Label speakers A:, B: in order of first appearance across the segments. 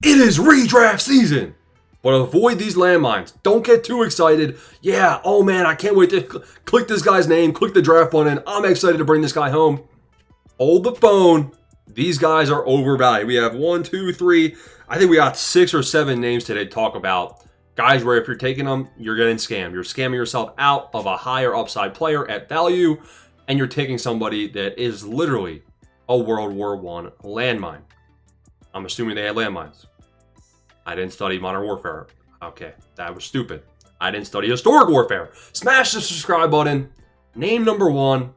A: It is redraft season! But avoid these landmines. Don't get too excited. Yeah, oh man, I can't wait to click this guy's name, click the draft button. I'm excited to bring this guy home. Hold the phone. These guys are overvalued. We have 1, 2, 3. I think we got 6 or 7 names today to talk about. Guys, where if you're taking them, you're getting scammed. You're scamming yourself out of a higher upside player at value, and you're taking somebody that is literally a World War I landmine. I'm assuming they had landmines. I didn't study Modern Warfare. Okay, that was stupid. I didn't study Historic Warfare. Smash the subscribe button. Name number 1,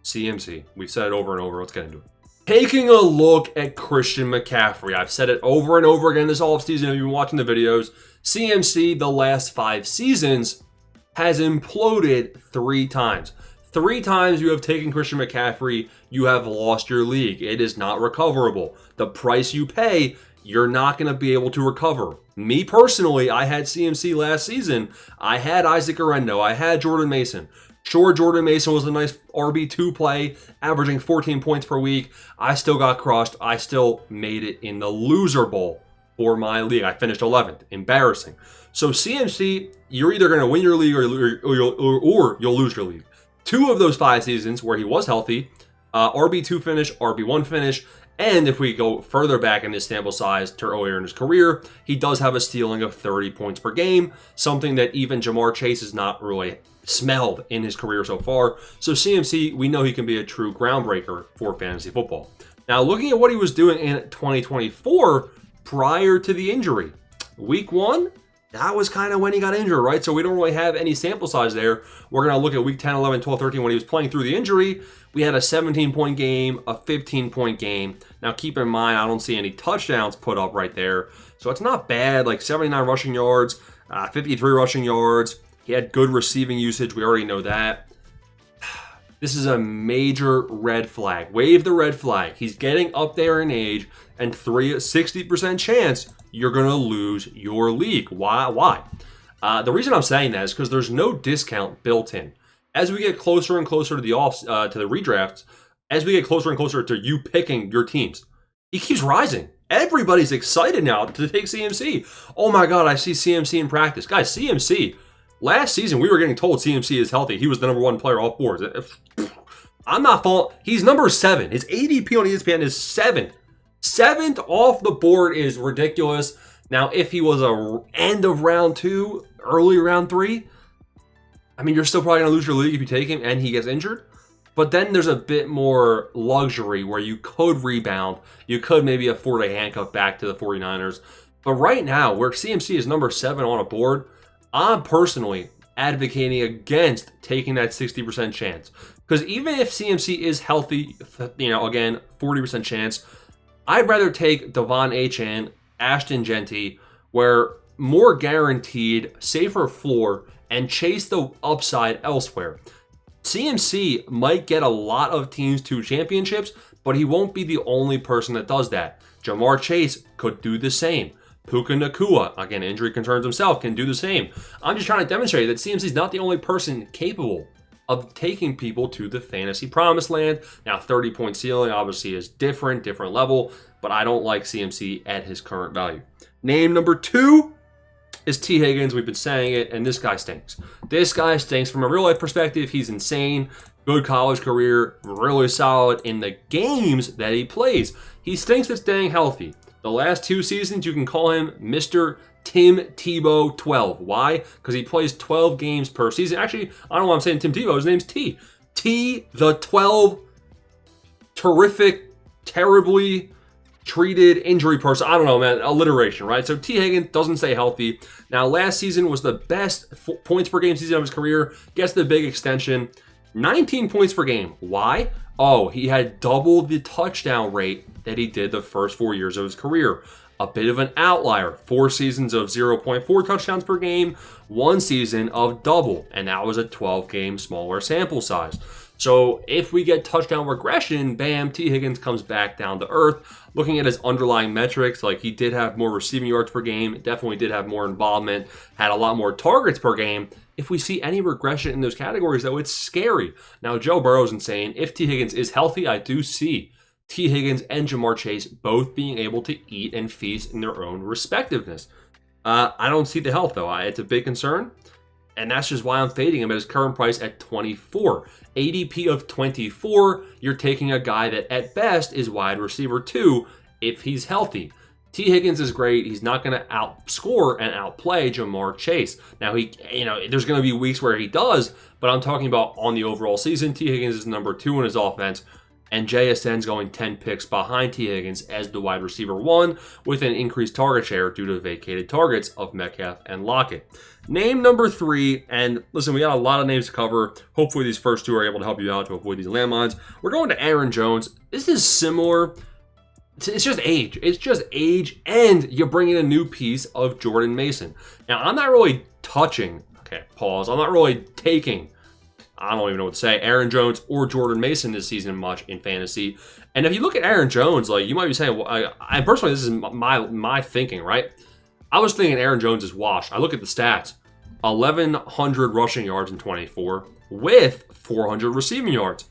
A: CMC. We've said it over and over. Let's get into it. Taking a look at Christian McCaffrey. I've said it over and over again this offseason. If you've been watching the videos, CMC, the last 5 seasons, has imploded 3 times. 3 times you have taken Christian McCaffrey, you have lost your league. It is not recoverable. The price you pay, you're not going to be able to recover. Me personally, I had CMC last season. I had Isaac Orendo. I had Jordan Mason. Sure, Jordan Mason was a nice RB2 play, averaging 14 points per week. I still got crushed. I still made it in the loser bowl for my league. I finished 11th. Embarrassing. So CMC, you're either going to win your league or you'll lose your league. 2 of those 5 seasons where he was healthy, RB2 finish, RB1 finish, and if we go further back in this sample size to earlier in his career, he does have a stealing of 30 points per game, something that even Jamar Chase has not really smelled in his career so far. So CMC, we know he can be a true groundbreaker for fantasy football. Now, looking at what he was doing in 2024 prior to the injury, week 1, that was kind of when he got injured, right? So we don't really have any sample size there. We're going to look at week 10, 11, 12, 13 when he was playing through the injury. We had a 17-point game, a 15-point game. Now, keep in mind, I don't see any touchdowns put up right there. So it's not bad, like 79 rushing yards, 53 rushing yards. He had good receiving usage. We already know that. This is a major red flag. Wave the red flag. He's getting up there in age, and 60% chance you're going to lose your league. Why? The reason I'm saying that is because there's no discount built in. As we get closer and closer to the redrafts, as we get closer and closer to you picking your teams, he keeps rising. Everybody's excited now to take CMC. Oh my God, I see CMC in practice. Guys, CMC, last season we were getting told CMC is healthy. He was the number 1 player off boards. I'm not fault. He's number 7. His ADP on ESPN is 7th. 7th off the board is ridiculous. Now, if he was a end of round 2, early round 3, I mean, you're still probably going to lose your league if you take him and he gets injured. But then there's a bit more luxury where you could rebound. You could maybe afford a handcuff back to the 49ers. But right now, where CMC is number 7 on a board, I'm personally advocating against taking that 60% chance. Because even if CMC is healthy, again, 40% chance, I'd rather take Devon Achane, Ashton Genty, where more guaranteed, safer floor, and chase the upside elsewhere. CMC might get a lot of teams to championships, but he won't be the only person that does that. Jamar Chase could do the same. Puka Nacua, again, injury concerns himself, can do the same. I'm just trying to demonstrate that CMC is not the only person capable of taking people to the fantasy promised land. Now, 30-point ceiling obviously is different level, but I don't like CMC at his current value. Name number 2 is T. Higgins. We've been saying it, and this guy stinks. This guy stinks from a real-life perspective. He's insane. Good college career, really solid in the games that he plays. He stinks at staying healthy. The last 2 seasons, you can call him Mr. Tim Tebow 12. Why? Because he plays 12 games per season. Actually, I don't know why I'm saying Tim Tebow. His name's T. T, the 12, terrific, terribly treated injury person. I don't know, man. Alliteration, right? So T. Higgins doesn't stay healthy. Now, last season was the best points per game season of his career. Gets the big extension. 19 points per game. Why? Oh, he had double the touchdown rate that he did the first 4 years of his career. A bit of an outlier. 4 seasons of 0.4 touchdowns per game, 1 season of double, and that was a 12-game smaller sample size. So if we get touchdown regression, bam, T. Higgins comes back down to earth. Looking at his underlying metrics, like he did have more receiving yards per game, definitely did have more involvement, had a lot more targets per game. If we see any regression in those categories, though, it's scary. Now, Joe Burrow's insane. If T. Higgins is healthy, I do see T. Higgins and Jamar Chase both being able to eat and feast in their own respectiveness. I don't see the health, though. It's a big concern, and that's just why I'm fading him at his current price at 24. ADP of 24, you're taking a guy that at best is wide receiver 2 if he's healthy. T. Higgins is great. He's not going to outscore and outplay Jamar Chase. Now, there's going to be weeks where he does, but I'm talking about on the overall season. T. Higgins is number 2 in his offense, and JSN's going 10 picks behind T. Higgins as the wide receiver 1 with an increased target share due to vacated targets of Metcalf and Lockett. Name number 3, and listen, we got a lot of names to cover. Hopefully these first 2 are able to help you out to avoid these landmines. We're going to Aaron Jones. This is similar. It's just age. It's just age, and you bring in a new piece of Jordan Mason. Now, I'm not really touching, I'm not really taking, I don't even know what to say, Aaron Jones or Jordan Mason this season much in fantasy. And if you look at Aaron Jones, you might be saying, well, I personally, this is my thinking, right? I was thinking Aaron Jones is washed. I look at the stats. 1,100 rushing yards in 24 with 400 receiving yards.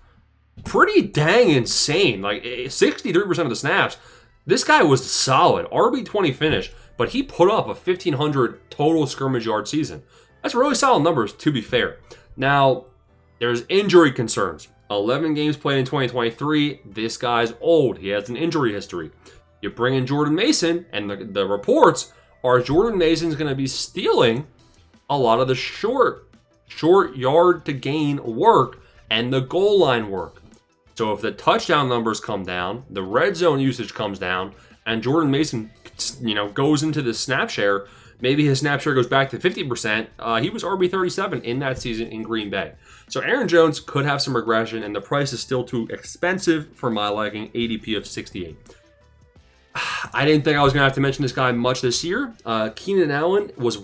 A: Pretty dang insane. 63% of the snaps. This guy was solid. RB20 finish, but he put up a 1,500 total scrimmage yard season. That's really solid numbers, to be fair. Now, there's injury concerns. 11 games played in 2023. This guy's old. He has an injury history. You bring in Jordan Mason, and the reports are Jordan Mason's going to be stealing a lot of the short yard to gain work and the goal line work. So if the touchdown numbers come down, the red zone usage comes down, and Jordan Mason, goes into the snap share, maybe his snap share goes back to 50%. He was RB37 in that season in Green Bay. So Aaron Jones could have some regression, and the price is still too expensive for my liking, ADP of 68. I didn't think I was going to have to mention this guy much this year. Keenan Allen is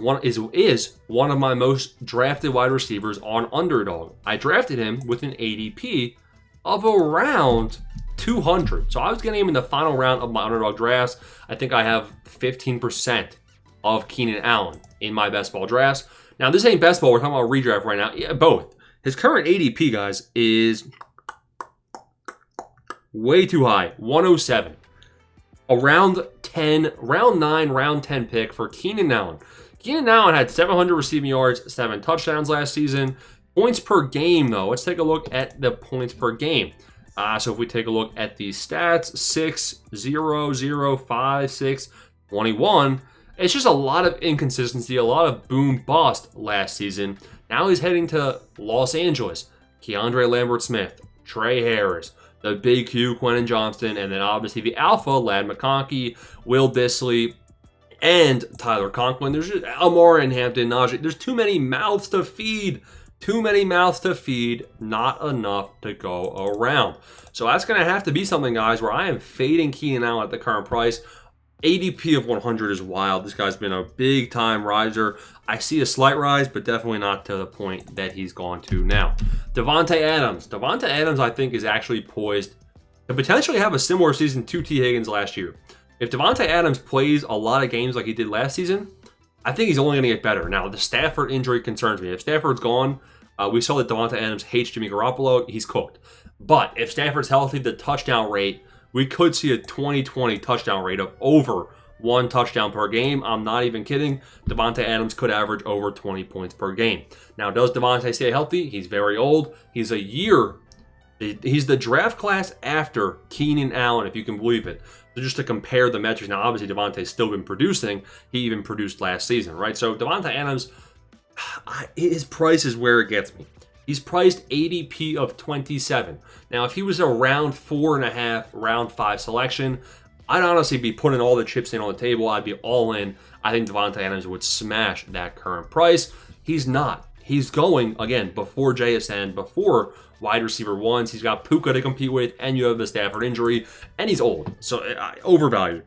A: one of my most drafted wide receivers on Underdog. I drafted him with an ADP of around 200. So I was getting him in the final round of my Underdog drafts. I think I have 15% of Keenan Allen in my best ball drafts. Now, this ain't best ball. We're talking about redraft right now. Yeah, both. His current ADP, guys, is way too high. 107. Round 9, round 10 pick for Keenan Allen. Keenan Allen had 700 receiving yards, 7 touchdowns last season. Points per game, though. Let's take a look at the points per game. So if we take a look at the stats, 6, 0, 0, 5, 6, 21. It's just a lot of inconsistency, a lot of boom bust last season. Now he's heading to Los Angeles. Keandre Lambert-Smith, Trey Harris, the big Q, Quentin Johnston, and then obviously the alpha, Ladd McConkey, Will Dissly, and Tyler Conklin. There's just Amara and Hampton, Najee. There's too many mouths to feed. Too many mouths to feed, not enough to go around. So that's going to have to be something, guys, where I am fading Keenan Allen at the current price. ADP of 100 is wild. This guy's been a big-time riser. I see a slight rise, but definitely not to the point that he's gone to now. Davante Adams. Davante Adams, I think, is actually poised to potentially have a similar season to T. Higgins last year. If Davante Adams plays a lot of games like he did last season, I think he's only going to get better. Now, the Stafford injury concerns me. If Stafford's gone, we saw that Davante Adams hates Jimmy Garoppolo. He's cooked. But if Stafford's healthy, the touchdown rate, we could see a 2020 touchdown rate of over 1 touchdown per game. I'm not even kidding. Davante Adams could average over 20 points per game. Now, does Davante stay healthy? He's very old. He's the draft class after Keenan Allen, if you can believe it. So just to compare the metrics, now obviously Davante's still been producing. He even produced last season, right? So Davante Adams, his price is where it gets me. He's priced ADP of 27. Now, if he was a round 4.5, round 5 selection, I'd honestly be putting all the chips in on the table. I'd be all in. I think Davante Adams would smash that current price. He's not. He's going, again, before JSN, before wide receiver ones. He's got Puka to compete with, and you have the Stafford injury, and he's old. So, overvalued.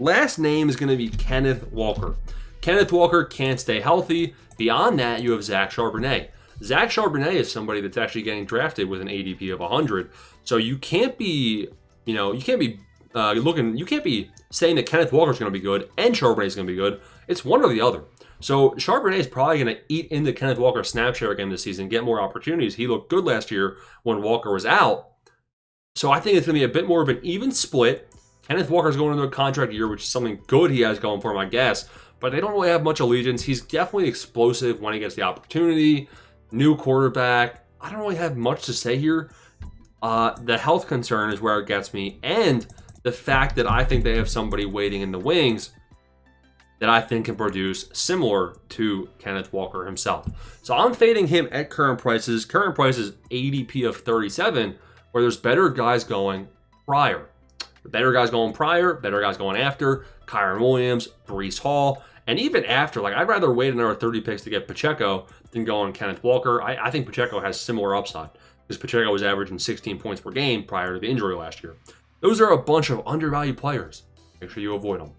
A: Last name is going to be Kenneth Walker. Kenneth Walker can't stay healthy. Beyond that, you have Zach Charbonnet. Zach Charbonnet is somebody that's actually getting drafted with an ADP of 100. So you can't be, you can't be saying that Kenneth Walker's going to be good and Charbonnet's going to be good. It's one or the other. So Charbonnet is probably going to eat into Kenneth Walker's snap share again this season, get more opportunities. He looked good last year when Walker was out. So I think it's going to be a bit more of an even split. Kenneth Walker's going into a contract year, which is something good he has going for him, I guess. But they don't really have much allegiance. He's definitely explosive when he gets the opportunity. New quarterback. I don't really have much to say here. The health concern is where it gets me. And the fact that I think they have somebody waiting in the wings that I think can produce similar to Kenneth Walker himself. So I'm fading him at current prices. Current price is ADP of 37, where there's better guys going prior. Better guys going prior, better guys going after. Kyron Williams, Breece Hall, and even after. Like, I'd rather wait another 30 picks to get Pacheco than go on Kenneth Walker. I think Pacheco has similar upside because Pacheco was averaging 16 points per game prior to the injury last year. Those are a bunch of undervalued players. Make sure you avoid them.